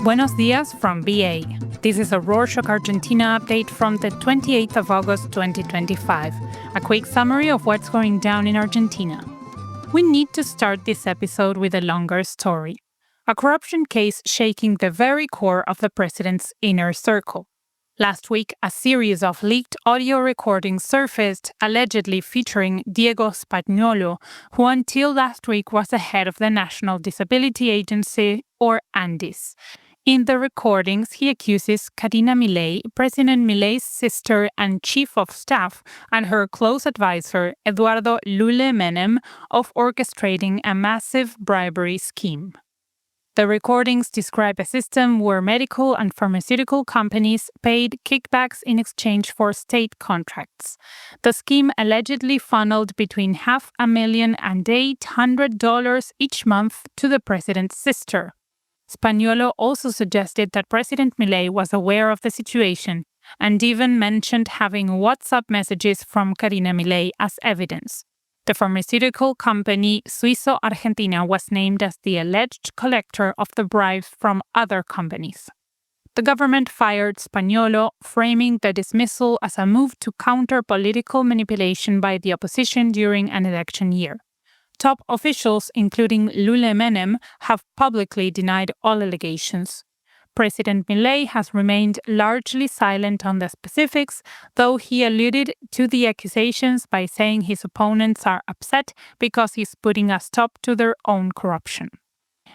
Buenos dias from BA. This is a Rorschach Argentina update from the 28th of August 2025. A quick summary of what's going down in Argentina. We need to start this episode with a longer story. A corruption case shaking the very core of the president's inner circle. Last week, a series of leaked audio recordings surfaced, allegedly featuring Diego Spagnuolo, who until last week was the head of the National Disability Agency, or ANDIS. In the recordings, he accuses Karina Milei, President Milei's sister and chief of staff, and her close advisor, Eduardo Lule Menem, of orchestrating a massive bribery scheme. The recordings describe a system where medical and pharmaceutical companies paid kickbacks in exchange for state contracts. The scheme allegedly funneled between $500,000 and $800 each month to the president's sister. Spagnuolo also suggested that President Milei was aware of the situation and even mentioned having WhatsApp messages from Karina Milei as evidence. The pharmaceutical company Homo Argentum was named as the alleged collector of the bribes from other companies. The government fired Spagnuolo, framing the dismissal as a move to counter political manipulation by the opposition during an election year. Top officials, including Lule Menem, have publicly denied all allegations. President Milei has remained largely silent on the specifics, though he alluded to the accusations by saying his opponents are upset because he's putting a stop to their own corruption.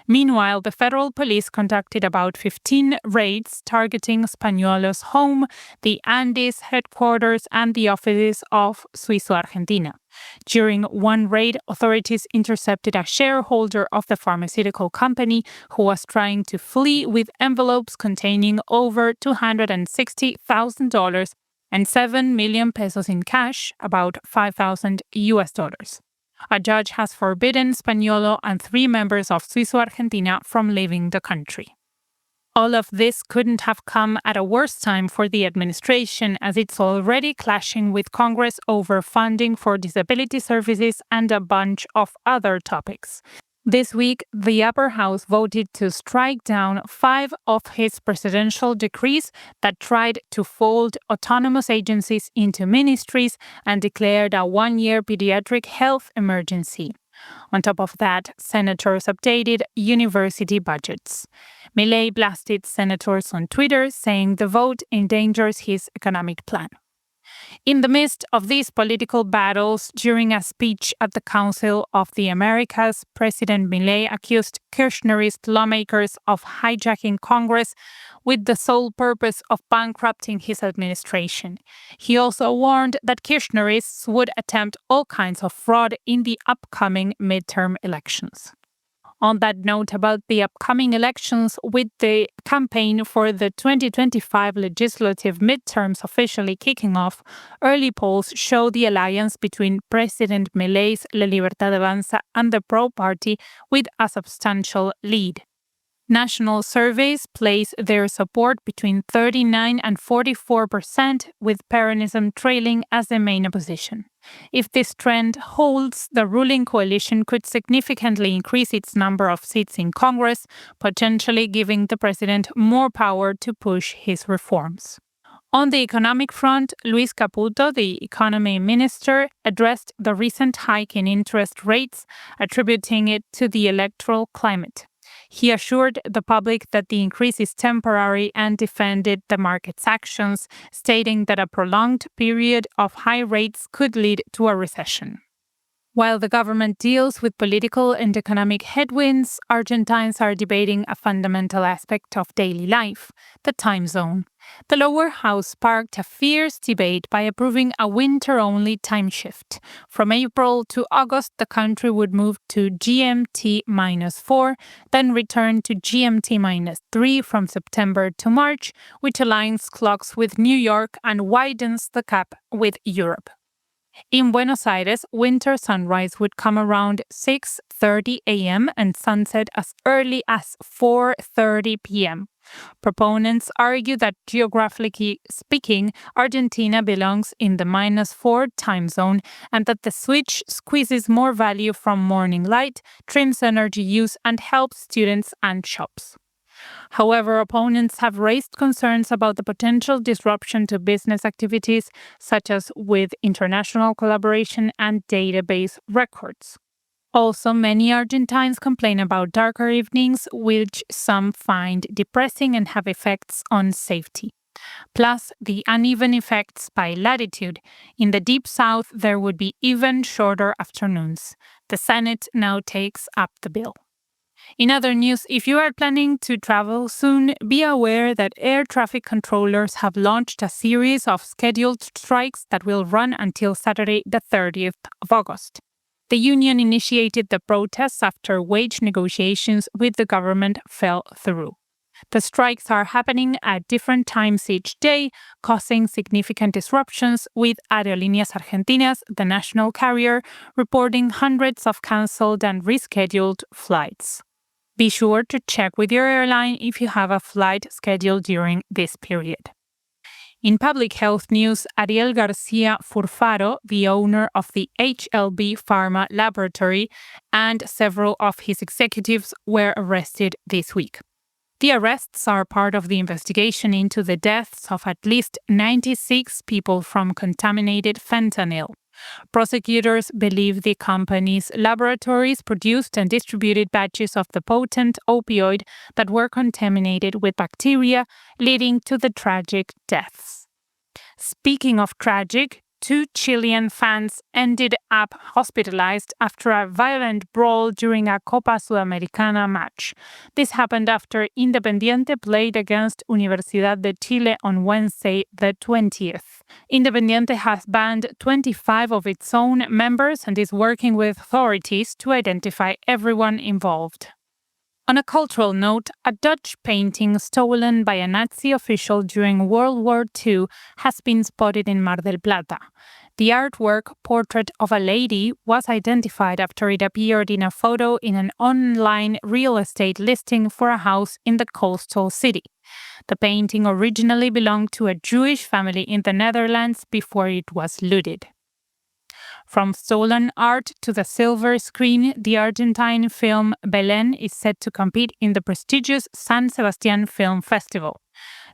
Meanwhile, the federal police conducted about 15 raids targeting Spagnuolo's home, the Andes headquarters, and the offices of Homo Argentum. During one raid, authorities intercepted a shareholder of the pharmaceutical company who was trying to flee with envelopes containing over $260,000 and 7 million pesos in cash, about $5,000. A judge has forbidden Spagnuolo and 3 members of Homo Argentum from leaving the country. All of this couldn't have come at a worse time for the administration, as it's already clashing with Congress over funding for disability services and a bunch of other topics. This week, the upper house voted to strike down 5 of his presidential decrees that tried to fold autonomous agencies into ministries and declared a 1-year pediatric health emergency. On top of that, senators updated university budgets. Milei blasted senators on Twitter, saying the vote endangers his economic plan. In the midst of these political battles, during a speech at the Council of the Americas, President Milei accused Kirchnerist lawmakers of hijacking Congress with the sole purpose of bankrupting his administration. He also warned that Kirchnerists would attempt all kinds of fraud in the upcoming midterm elections. On that note about the upcoming elections, with the campaign for the 2025 legislative midterms officially kicking off, early polls show the alliance between President Milei's La Libertad Avanza and the Pro Party with a substantial lead. National surveys place their support between 39% and 44%, with Peronism trailing as the main opposition. If this trend holds, the ruling coalition could significantly increase its number of seats in Congress, potentially giving the president more power to push his reforms. On the economic front, Luis Caputo, the economy minister, addressed the recent hike in interest rates, attributing it to the electoral climate. He assured the public that the increase is temporary and defended the market's actions, stating that a prolonged period of high rates could lead to a recession. While the government deals with political and economic headwinds, Argentines are debating a fundamental aspect of daily life, the time zone. The lower house sparked a fierce debate by approving a winter-only time shift. From April to August, the country would move to GMT-4, then return to GMT-3 from September to March, which aligns clocks with New York and widens the gap with Europe. In Buenos Aires, winter sunrise would come around 6:30 a.m. and sunset as early as 4:30 p.m. Proponents argue that geographically speaking, Argentina belongs in the -4 time zone and that the switch squeezes more value from morning light, trims energy use, and helps students and shops. However, opponents have raised concerns about the potential disruption to business activities, such as with international collaboration and database records. Also, many Argentines complain about darker evenings, which some find depressing and have effects on safety. Plus, the uneven effects by latitude. In the deep south, there would be even shorter afternoons. The Senate now takes up the bill. In other news, if you are planning to travel soon, be aware that air traffic controllers have launched a series of scheduled strikes that will run until Saturday, the 30th of August. The union initiated the protests after wage negotiations with the government fell through. The strikes are happening at different times each day, causing significant disruptions, with Aerolíneas Argentinas, the national carrier, reporting hundreds of cancelled and rescheduled flights. Be sure to check with your airline if you have a flight scheduled during this period. In public health news, Ariel Garcia Furfaro, the owner of the HLB Pharma laboratory, and several of his executives were arrested this week. The arrests are part of the investigation into the deaths of at least 96 people from contaminated fentanyl. Prosecutors believe the company's laboratories produced and distributed batches of the potent opioid that were contaminated with bacteria, leading to the tragic deaths. Speaking of tragic, 2 Chilean fans ended up hospitalized after a violent brawl during a Copa Sudamericana match. This happened after Independiente played against Universidad de Chile on Wednesday, the 20th. Independiente has banned 25 of its own members and is working with authorities to identify everyone involved. On a cultural note, a Dutch painting stolen by a Nazi official during World War II has been spotted in Mar del Plata. The artwork, Portrait of a Lady, was identified after it appeared in a photo in an online real estate listing for a house in the coastal city. The painting originally belonged to a Jewish family in the Netherlands before it was looted. From stolen art to the silver screen, the Argentine film Belén is set to compete in the prestigious San Sebastián Film Festival.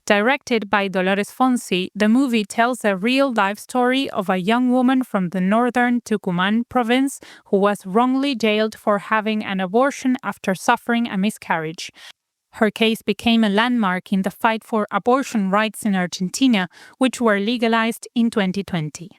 Directed by Dolores Fonsi, the movie tells a real-life story of a young woman from the northern Tucumán province who was wrongly jailed for having an abortion after suffering a miscarriage. Her case became a landmark in the fight for abortion rights in Argentina, which were legalized in 2020.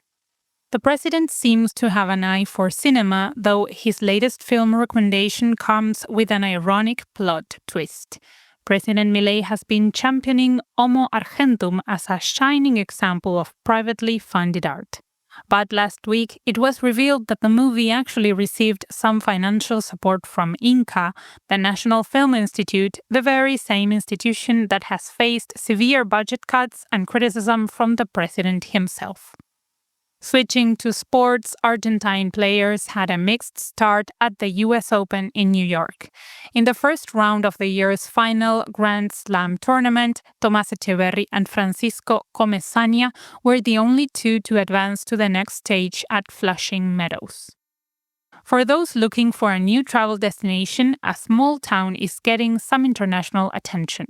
The president seems to have an eye for cinema, though his latest film recommendation comes with an ironic plot twist. President Milei has been championing Homo Argentum as a shining example of privately funded art. But last week, it was revealed that the movie actually received some financial support from INCA, the National Film Institute, the very same institution that has faced severe budget cuts and criticism from the president himself. Switching to sports, Argentine players had a mixed start at the US Open in New York. In the first round of the year's final Grand Slam tournament, Tomás Echeverry and Francisco Comesaña were the only two to advance to the next stage at Flushing Meadows. For those looking for a new travel destination, a small town is getting some international attention.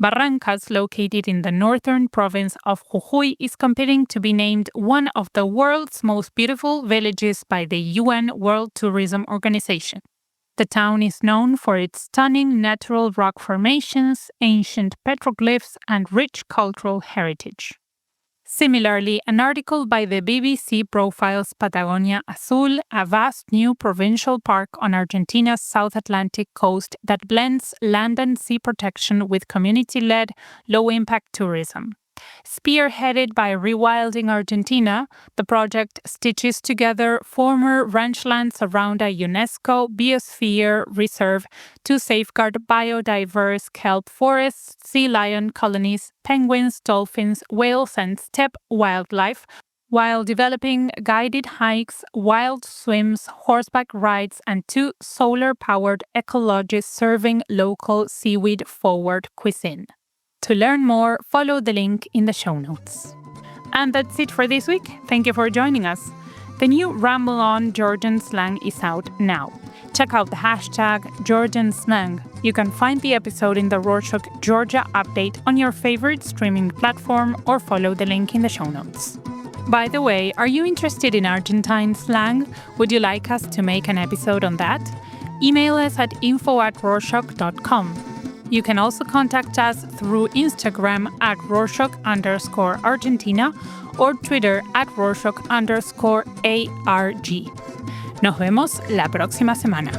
Barrancas, located in the northern province of Jujuy, is competing to be named one of the world's most beautiful villages by the UN World Tourism Organization. The town is known for its stunning natural rock formations, ancient petroglyphs, and rich cultural heritage. Similarly, an article by the BBC profiles Patagonia Azul, a vast new provincial park on Argentina's South Atlantic coast that blends land and sea protection with community-led, low-impact tourism. Spearheaded by Rewilding Argentina, the project stitches together former ranchlands around a UNESCO biosphere reserve to safeguard biodiverse kelp forests, sea lion colonies, penguins, dolphins, whales, and steppe wildlife, while developing guided hikes, wild swims, horseback rides, and 2 solar-powered ecologists serving local seaweed-forward cuisine. To learn more, follow the link in the show notes. And that's it for this week. Thank you for joining us. The new Ramble On Georgian slang is out now. Check out the hashtag Georgian Slang. You can find the episode in the Rorschach Georgia update on your favorite streaming platform or follow the link in the show notes. By the way, are you interested in Argentine slang? Would you like us to make an episode on that? Email us at info@rorschach.com. You can also contact us through Instagram at Rorschach_Argentina or Twitter at Rorschach_ARG. Nos vemos la próxima semana.